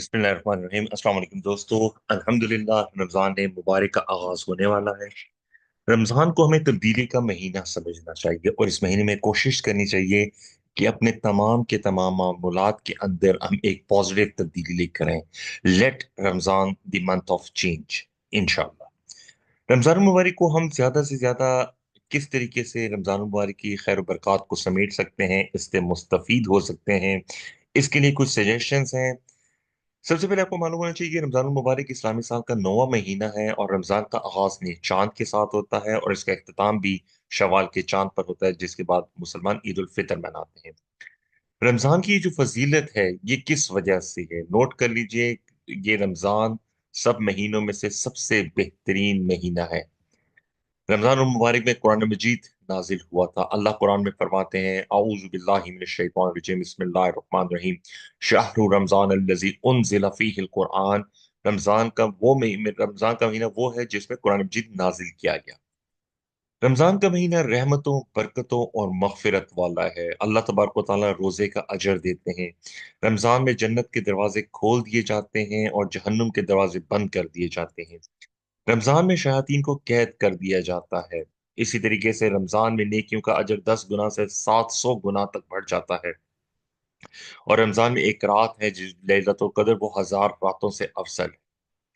बिस्मिल्लाहिर्रहमानिर्रहीम। अस्सलाम वालेकुम दोस्तों। अल्हम्दुलिल्लाह रमज़ान ने मुबारक का आगाज होने वाला है। रमज़ान को हमें तब्दीली का महीना समझना चाहिए और इस महीने में कोशिश करनी चाहिए कि अपने तमाम के तमाम मामूलात के अंदर हम एक पॉजिटिव तब्दीली लेकर आएं। Let Ramzan the month of change, इंशाल्लाह। रमज़ान मुबारक को हम ज्यादा से ज्यादा किस तरीके से रमज़ान मुबारक की खैर बरक़ात को समेट सकते हैं, इससे मुस्तफीद हो सकते हैं, इसके लिए कुछ सजेशंस हैं। सबसे पहले आपको मालूम होना चाहिए कि रमजान मुबारक इस्लामी साल का 9वां महीना है और रमजान का आगाज ने चांद के साथ होता है और इसका इख्तिताम भी शवाल के चांद पर होता है, जिसके बाद मुसलमान ईद उल फितर मनाते हैं। रमजान की ये जो फजीलत है, ये किस वजह से है, नोट कर लीजिए। ये रमजान सब महीनों में से सबसे बेहतरीन महीना है। रमजान मुबारक में कुरान मजीद नाजिल हुआ था। अल्लाह कुरान में फरमाते हैं, औज़ु बिल्लाहि मिनश शैतानिर रजीम, बिस्मिल्लाहिर रहमानिर रहीम, शहरु रमजान अल्लज़ी उनज़िला फ़ीहिल कुरआन। रमजान का महीना वो है जिसमें कुरान मजीद नाजिल किया गया। रमजान का महीना रहमतों, बरकतों और मगफिरत वाला है। अल्लाह तबारक व तआला रोजे का अजर देते हैं। रमजान में जन्नत के दरवाजे खोल दिए जाते हैं और जहन्नुम के दरवाजे बंद कर दिए जाते हैं। रमजान में शयातीन को कैद कर दिया जाता है। इसी तरीके से रमजान में नेकियों का अजर 10 गुना से 700 गुना तक बढ़ जाता है। और रमजान में एक रात है जिस लैलतुल कद्र, वो 1000 रातों से अफजल है,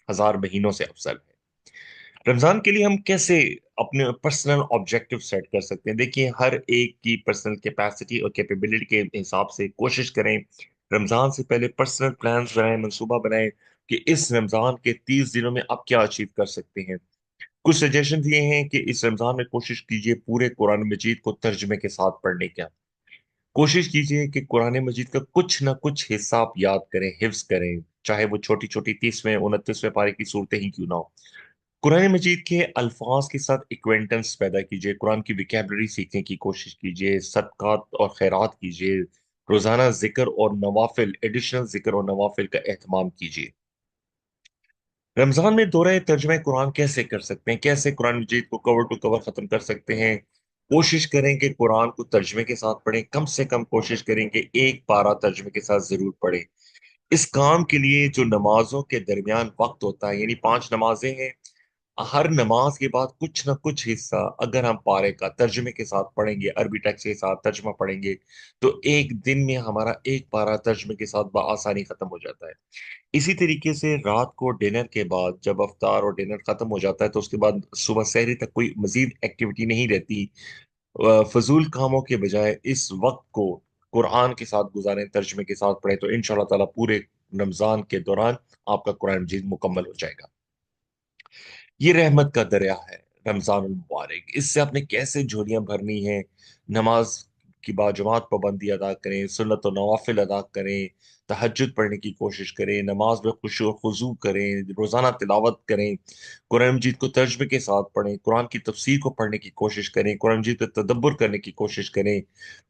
1000 महीनों से अफजल है। रमजान के लिए हम कैसे अपने पर्सनल ऑब्जेक्टिव सेट कर सकते हैं? देखिए, हर एक की पर्सनल कैपेसिटी और कैपेबिलिटी के हिसाब से कोशिश करें। रमजान से पहले पर्सनल प्लान बनाएं, मंसूबा बनाएं कि इस रमजान के 30 दिनों में आप क्या अचीव कर सकते हैं। कुछ सजेशन ये हैं कि इस रमजान में कोशिश कीजिए पूरे कुरान मजीद को तर्जमे के साथ पढ़ने का। कोशिश कीजिए कि कुरान मजीद का कुछ ना कुछ हिस्सा आप याद करें, हिफ्ज करें, चाहे वो छोटी छोटी 30वें 29वें पारे की सूरतें ही क्यों ना हो। कुरान मजीद के अल्फाज के साथ इक्वेंटेंस पैदा कीजिए, कुरान की विकेबलरी सीखने की कोशिश कीजिए, सदकात और खैरात कीजिए, रोजाना जिक्र और नवाफिल, एडिशनल जिक्र और नवाफिल का एहतमाम कीजिए। रमजान में दोहराए तर्जमे कुरान कैसे कर सकते हैं, कैसे कुरान मजीद को कवर टू कवर खत्म कर सकते हैं? कोशिश करें कि कुरान को तर्जमे के साथ पढ़ें, कम से कम कोशिश करें कि एक पारा तर्जमे के साथ जरूर पढ़ें। इस काम के लिए जो नमाजों के दरमियान वक्त होता है, यानी 5 नमाजें हैं, हर नमाज के बाद कुछ ना कुछ हिस्सा अगर हम पारे का तर्जमे के साथ पढ़ेंगे, अरबी टेक्स्ट के साथ तर्जमा पढ़ेंगे, तो एक दिन में हमारा एक पारा तर्जमे के साथ बआसानी खत्म हो जाता है। इसी तरीके से रात को डिनर के बाद जब अफ्तार और डिनर खत्म हो जाता है, तो उसके बाद सुबह सहरी तक कोई मजीद एक्टिविटी नहीं रहती। फजूल कामों के बजाय इस वक्त को कुरान के साथ गुजारें, तर्जमे के साथ पढ़ें, तो इंशाल्लाह ताला पूरे रमजान के दौरान आपका कुरान मजीद मुकम्मल हो जाएगा। ये रहमत का दरिया है रमजान मुबारक। इससे आपने कैसे झोलियां भरनी है? नमाज की बाजमात पाबंदी अदा करें, सुन्नत और नवाफिल अदा करें, तहज्जुद पढ़ने की कोशिश करें, नमाज में खुशू और खुजू करें, रोजाना तिलावत करें, कुरान मजीद को तर्जमे के साथ पढ़ें, कुरान की तफसीर को पढ़ने की कोशिश करें, कुरान मजीद पर तदब्बर करने की कोशिश करें,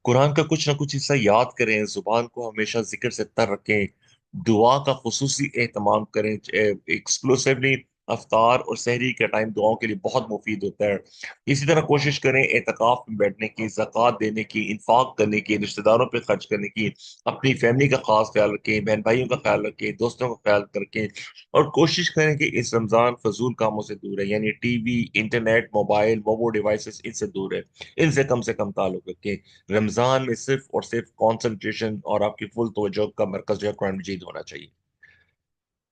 कुरान का कुछ ना कुछ हिस्सा याद करें, जुबान को हमेशा जिक्र से तर रखें, दुआ का खुसूसी एहतमाम करें। एक्सक्लूसिवली अफ्तार और सहरी का टाइम दुआओं के लिए बहुत मुफीद होता है। इसी तरह कोशिश करें एतकाफ में बैठने की, ज़कात देने की, इन्फाक करने की, रिश्तेदारों पे खर्च करने की, अपनी फैमिली का खास ख्याल रखें, बहन भाइयों का ख्याल रखें, दोस्तों का ख्याल रखें। और कोशिश करें कि इस रमजान फजूल कामों से दूर है, यानी TV, internet, mobile, mobile devices, इनसे दूर है, इनसे कम से कम ताल्लुक रखें। रमजान में सिर्फ और सिर्फ कंसंट्रेशन और आपकी फुल तवज्जो का मरकज जो है कुरान मजीद होना चाहिए।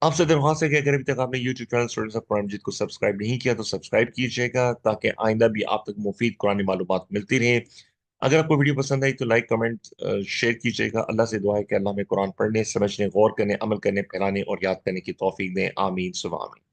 आपसे दरख्वास्त है कि अगर अभी तक आपने YouTube चैनल स्टूडेंट्स ऑफ कुरान मजीद को सब्सक्राइब नहीं किया तो सब्सक्राइब कीजिएगा, ताकि आइंदा भी आप तक मुफीद कुरानी मालूमात मिलती रहे। अगर आपको वीडियो पसंद आई तो लाइक, कमेंट, शेयर कीजिएगा। अल्लाह से दुआ है कि अल्लाह में कुरान पढ़ने, समझने, गौर करने, अमल करने, फैलाने और याद करने की तौफीक दें। आमीन सुबह आमीन।